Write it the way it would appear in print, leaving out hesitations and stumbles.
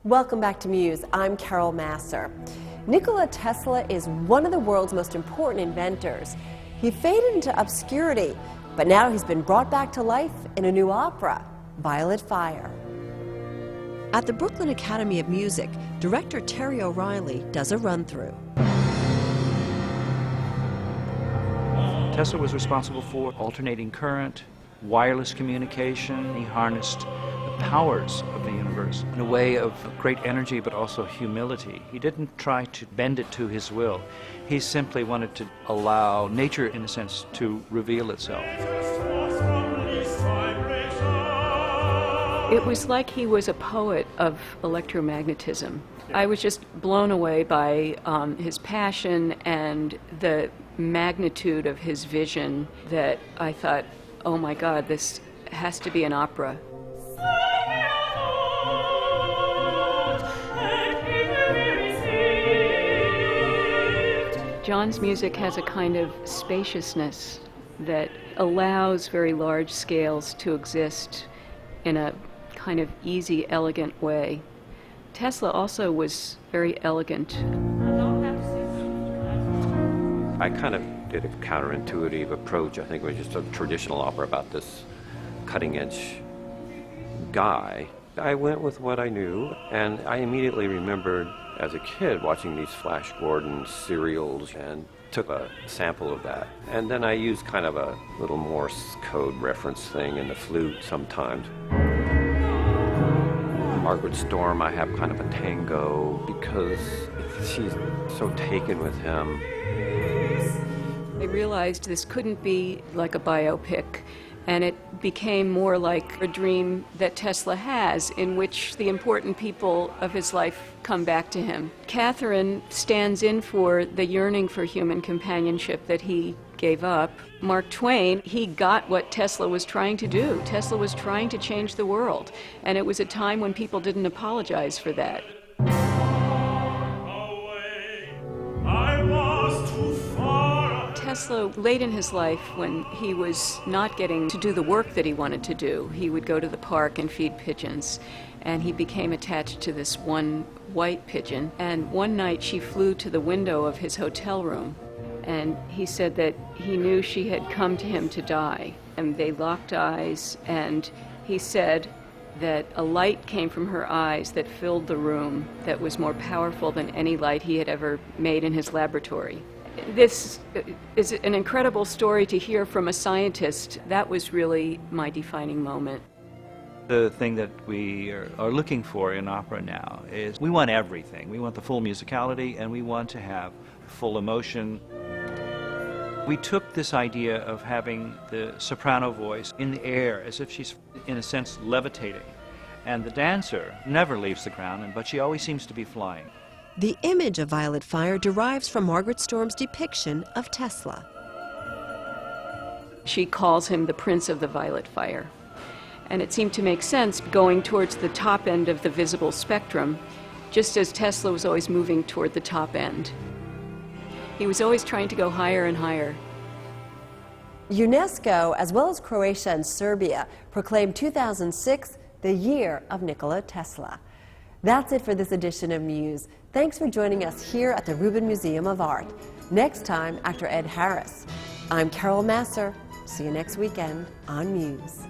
Welcome back to Muse. I'm Carol Massar. Nikola Tesla is one of the world's most important inventors. He faded into obscurity, but now he's been brought back to life in a new opera, Violet Fire. At the Brooklyn Academy of Music, director Terry O'Reilly does a run-through. Tesla was responsible for alternating current, wireless communication. He harnessed the powers of the universe in a way of great energy but also humility. He didn't try to bend it to his will. He simply wanted to allow nature, in a sense, to reveal itself. It was like he was a poet of electromagnetism. I was just blown away by his passion and the magnitude of his vision that I thought, oh my God, this has to be an opera. John's music has a kind of spaciousness that allows very large scales to exist in a kind of easy, elegant way. Tesla also was very elegant. I kind of did a counterintuitive approach. I think it was just a traditional opera about this cutting-edge guy. I went with what I knew, and I immediately remembered as a kid watching these Flash Gordon serials and took a sample of that. And then I used kind of a little Morse code reference thing in the flute sometimes. Margaret Storm, I have kind of a tango because she's so taken with him. I realized this couldn't be like a biopic, and it became more like a dream that Tesla has, in which the important people of his life come back to him. Catherine stands in for the yearning for human companionship that he gave up. Mark Twain, he got what Tesla was trying to do. Tesla was trying to change the world, and it was a time when people didn't apologize for that. Tesla, late in his life, when he was not getting to do the work that he wanted to do, he would go to the park and feed pigeons, and he became attached to this one white pigeon. And one night she flew to the window of his hotel room, and he said that he knew she had come to him to die. And they locked eyes, and he said that a light came from her eyes that filled the room that was more powerful than any light he had ever made in his laboratory. This is an incredible story to hear from a scientist. That was really my defining moment. The thing that we are looking for in opera now is we want everything. We want the full musicality, and we want to have full emotion. We took this idea of having the soprano voice in the air as if she's, in a sense, levitating. And the dancer never leaves the ground, but she always seems to be flying. The image of Violet Fire derives from Margaret Storm's depiction of Tesla. She calls him the Prince of the Violet Fire. And it seemed to make sense going towards the top end of the visible spectrum, just as Tesla was always moving toward the top end. He was always trying to go higher and higher. UNESCO, as well as Croatia and Serbia, proclaimed 2006 the year of Nikola Tesla. That's it for this edition of Muse. Thanks for joining us here at the Rubin Museum of Art. Next time, actor Ed Harris. I'm Carol Massar. See you next weekend on Muse.